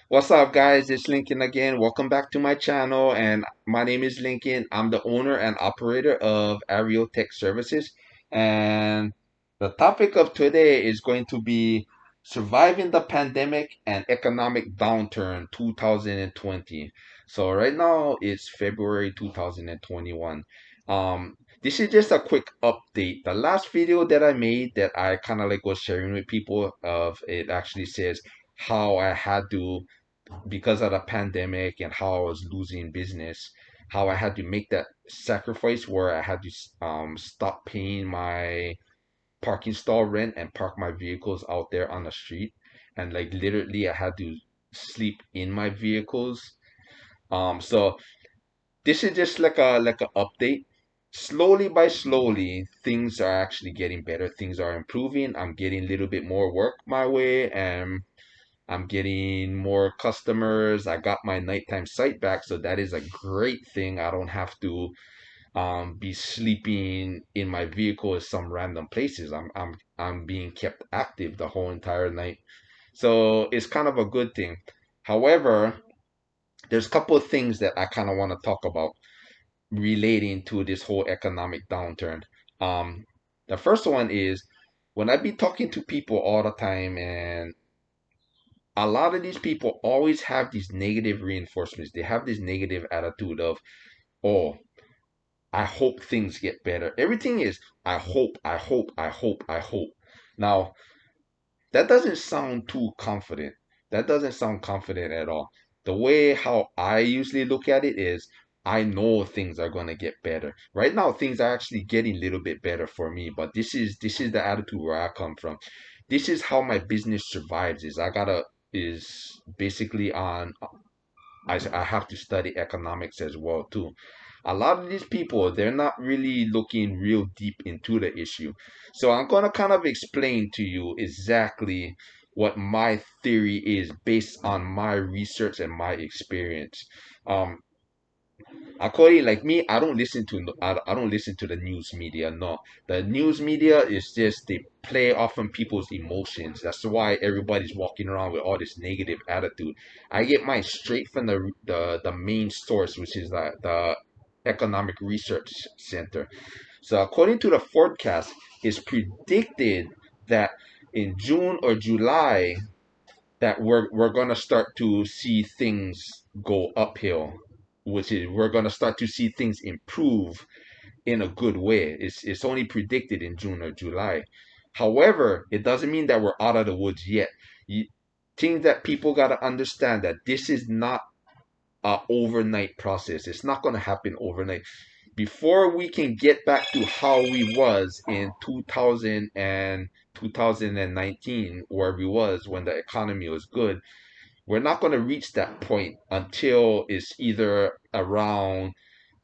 What's up, guys? It's Lincoln again. Welcome back to my channel. And my name is Lincoln. I'm the owner and operator of Aerial Tech Services. And the topic of today is going to be surviving the pandemic and economic downturn 2020. So, right now it's February 2021. This is just a quick update. The last video that I made that I kind of like was sharing with people of it actually says how I had to because of the pandemic and how I was losing business, how I had to make that sacrifice where I had to stop paying my parking stall rent and park my vehicles out there on the street, and like literally I had to sleep in my vehicles. So this is just like a update. Slowly by slowly, things are actually getting better. Things are improving. I'm getting a little bit more work my way, and I'm getting more customers. I got my nighttime sight back, so that is a great thing. I don't have to be sleeping in my vehicle at some random places. I'm being kept active the whole entire night. So it's kind of a good thing. However, there's a couple of things that I kind of want to talk about relating to this whole economic downturn. Um, the first one is when I be talking to people all the time, and a lot of these people always have these negative reinforcements. They have this negative attitude of, oh, I hope things get better. Everything is, I hope, I hope, I hope, I hope. Now, that doesn't sound too confident. That doesn't sound confident at all. The way how I usually look at it is, I know things are going to get better. Right now, things are actually getting a little bit better for me, but this is the attitude where I come from. This is how my business survives. Is basically on I have to study economics as well too. A lot of these people, they're not really looking real deep into the issue. So I'm going to kind of explain to you exactly what my theory is based on my research and my experience. Um, According like me, I don't listen to the news media. No, the news media is just they play off on people's emotions. That's why everybody's walking around with all this negative attitude. I get mine straight from the main source, which is the Economic Research Center. So according to the forecast, it's predicted that in June or July that we're gonna start to see things go uphill, which is we're gonna start to see things improve in a good way. It's only predicted in June or July. However, it doesn't mean that we're out of the woods yet. You, things that people gotta understand that this is not a overnight process. It's not gonna happen overnight. Before we can get back to how we was in 2000 and 2019, where we was when the economy was good, we're not going to reach that point until it's either around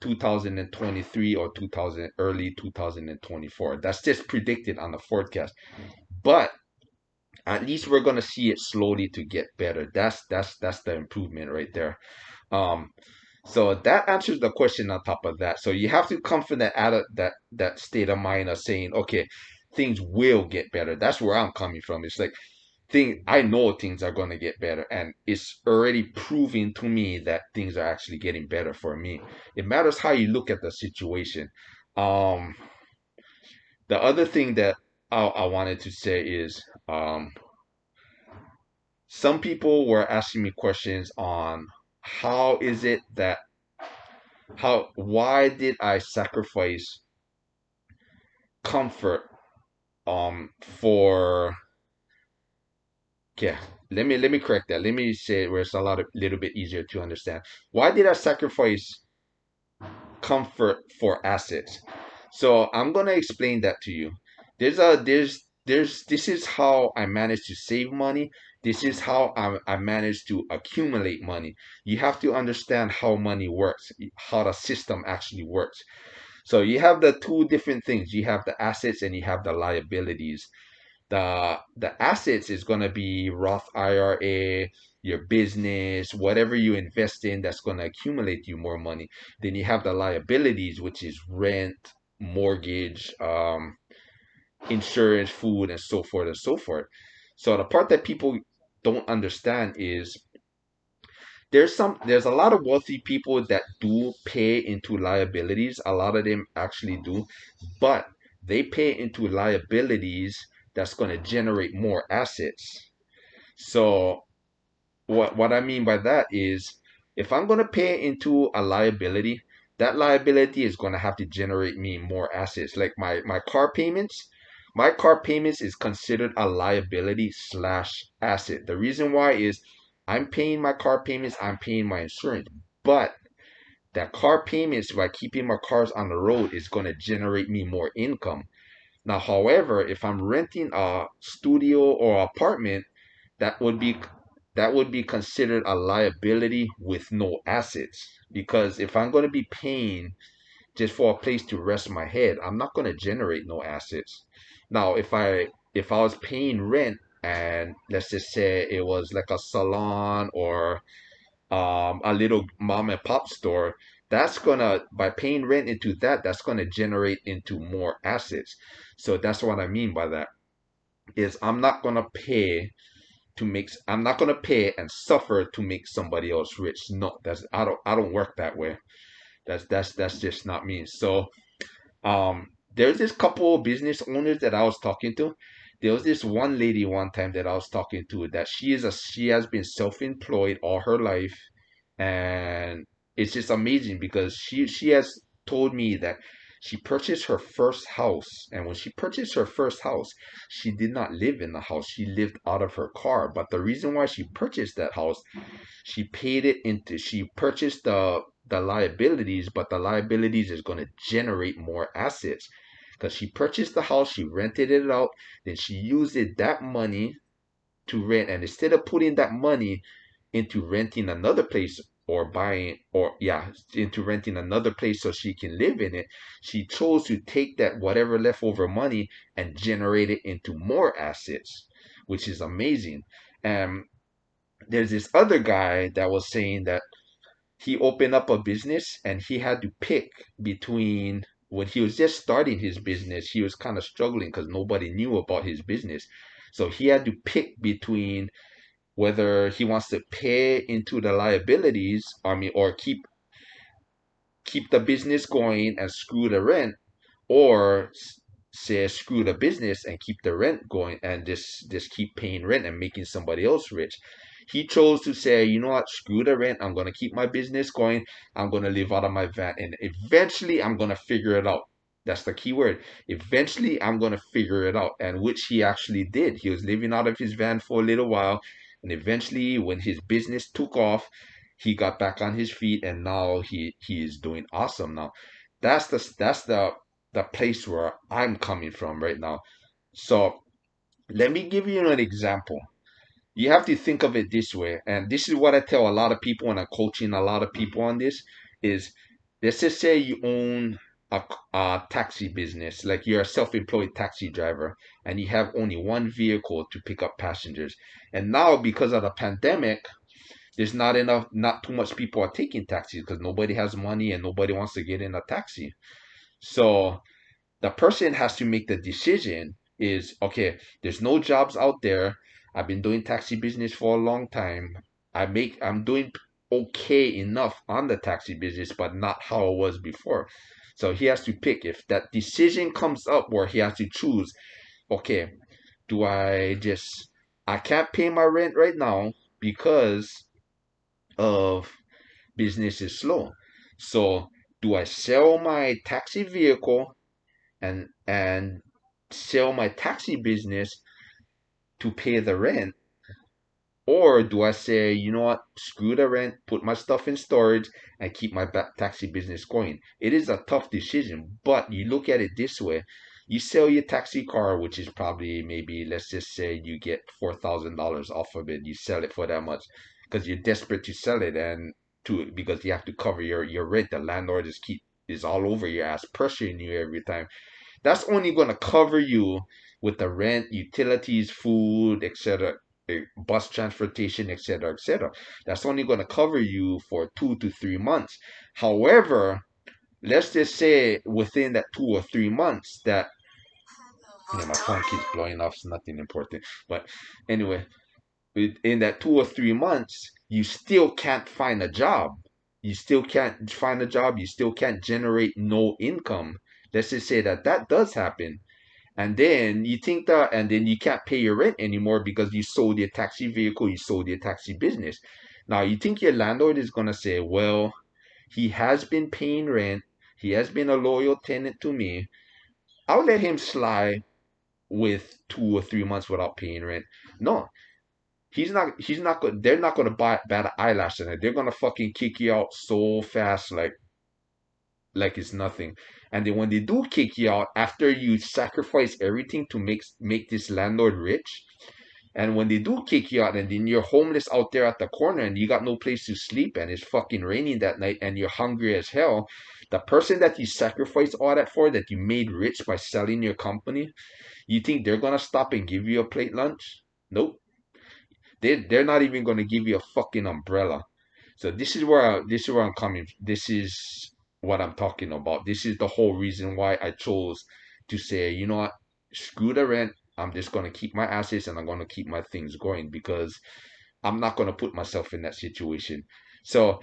2023 or 2000 early 2024. That's just predicted on the forecast. But at least we're going to see it slowly to get better. That's the improvement right there. Um so that answers the question on top of that. So you have to come from that state of mind of saying, okay, things will get better. That's where I'm coming from. It's like I know things are gonna get better, and it's already proving to me that things are actually getting better for me. It matters how you look at the situation. Um, the other thing that I wanted to say is, some people were asking me questions on how is it that why did I sacrifice comfort for yeah, let me correct that. Let me say it where it's little bit easier to understand. Why did I sacrifice comfort for assets? So I'm gonna explain that to you. This is how I managed to save money. This is how I managed to accumulate money. You have to understand how money works, how the system actually works. So you have the two different things. You have the assets and you have the liabilities. The assets is going to be Roth IRA, your business, whatever you invest in that's going to accumulate you more money. Then you have the liabilities, which is rent, mortgage, insurance, food, and so forth and so forth. So the part that people don't understand is there's a lot of wealthy people that do pay into liabilities. A lot of them actually do, but they pay into liabilities that's going to generate more assets. So what I mean by that is, if I'm going to pay into a liability, that liability is going to have to generate me more assets. Like my car payments, my car payments is considered a liability slash asset. The reason why is I'm paying my car payments, I'm paying my insurance, but that car payments by keeping my cars on the road is going to generate me more income. Now, however, if I'm renting a studio or apartment, that would be that would be considered a liability with no assets. Because if I'm going to be paying just for a place to rest my head, I'm not going to generate no assets. Now, if I was paying rent, and let's just say it was like a salon or a little mom and pop store, that's gonna, by paying rent into that, that's gonna generate into more assets. So that's what I mean by that is I'm not gonna pay and suffer to make somebody else rich. No, I don't work that way. That's just not me. So there's this couple of business owners that I was talking to. There was this one lady one time that I was talking to that she has been self-employed all her life, and it's just amazing because she has told me that she purchased her first house, and when she purchased her first house, she did not live in the house. She lived out of her car. But the reason why she purchased that house, she purchased the liabilities, but the liabilities is going to generate more assets because she purchased the house, she rented it out, then she used that money to rent, and instead of putting that money into renting another place or buying, or yeah, into renting another place so she can live in it, she chose to take that whatever leftover money and generate it into more assets, which is amazing. And there's this other guy that was saying that he opened up a business and he had to pick between, when he was just starting his business, he was kind of struggling because nobody knew about his business. So he had to pick between whether he wants to pay into the liabilities, I mean, or keep the business going and screw the rent, or say screw the business and keep the rent going and just keep paying rent and making somebody else rich. He chose to say, you know what, screw the rent. I'm gonna keep my business going. I'm gonna live out of my van, and eventually I'm gonna figure it out. That's the key word. Eventually I'm gonna figure it out, and which he actually did. He was living out of his van for a little while, and eventually when his business took off, he got back on his feet, and now he is doing awesome now. That's the place where I'm coming from right now. So let me give you an example. You have to think of it this way, and this is what I tell a lot of people when I'm coaching a lot of people on this is, let's just say you own a taxi business, like you're a self-employed taxi driver, and you have only one vehicle to pick up passengers. And now because of the pandemic, there's not too much people are taking taxis because nobody has money and nobody wants to get in a taxi. So the person has to make the decision is, okay, there's no jobs out there. I've been doing taxi business for a long time. I'm doing okay enough on the taxi business, but not how it was before. So he has to pick. If that decision comes up where he has to choose, okay, do I can't pay my rent right now because of business is slow. So do I sell my taxi vehicle and sell my taxi business to pay the rent? Or do I say, you know what, screw the rent, put my stuff in storage, and keep my taxi business going? It is a tough decision, but you look at it this way. You sell your taxi car, which is probably, maybe, let's just say you get $4,000 off of it. You sell it for that much because you're desperate to sell it, and because you have to cover your rent. The landlord is all over your ass, pressuring you every time. That's only going to cover you with the rent, utilities, food, etc., bus transportation, etc., etc. That's only going to cover you for 2 to 3 months. However, let's just say within that 2 or 3 months that, yeah, my phone keeps blowing off. It's nothing important, but anyway, in that 2 or 3 months, you still can't find a job. You still can't find a job. You still can't generate no income. Let's just say that that does happen. And then you think that, and then you can't pay your rent anymore because you sold your taxi vehicle, you sold your taxi business. Now you think your landlord is gonna say, well, he has been paying rent, he has been a loyal tenant to me. I'll let him slide with 2 or 3 months without paying rent. No, he's not gonna they're not gonna bat an eyelash on it. They're gonna fucking kick you out so fast, like it's nothing. And then when they do kick you out after you sacrifice everything to make this landlord rich, and when they do kick you out and then you're homeless out there at the corner and you got no place to sleep and it's fucking raining that night and you're hungry as hell, the person that you sacrificed all that for, that you made rich by selling your company, you think they're gonna stop and give you a plate lunch? Nope. They're not even gonna give you a fucking umbrella. So this is where I'm coming. This is what I'm talking about. This is the whole reason why I chose to say, you know what, screw the rent. I'm just gonna keep my assets and I'm gonna keep my things going because I'm not gonna put myself in that situation. So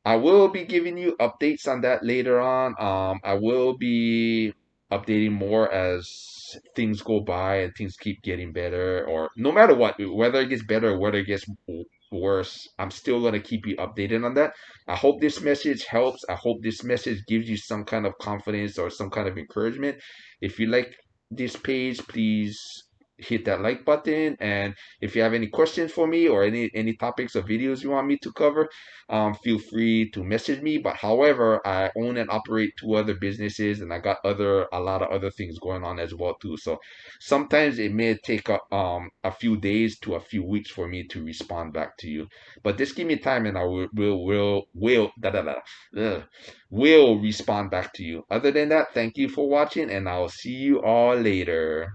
I will be giving you updates on that later on. I will be updating more as things go by and things keep getting better, or no matter what, whether it gets better or whether it gets worse, I'm still going to keep you updated on that. I hope this message helps. I hope this message gives you some kind of confidence or some kind of encouragement. If you like this page, please hit that like button. And if you have any questions for me or any topics or videos you want me to cover, feel free to message me. But however, I own and operate two other businesses, and I got a lot of other things going on as well too. So sometimes it may take a few days to a few weeks for me to respond back to you. But just give me time, and I will da, da, da, will respond back to you. Other than that, thank you for watching, and I'll see you all later.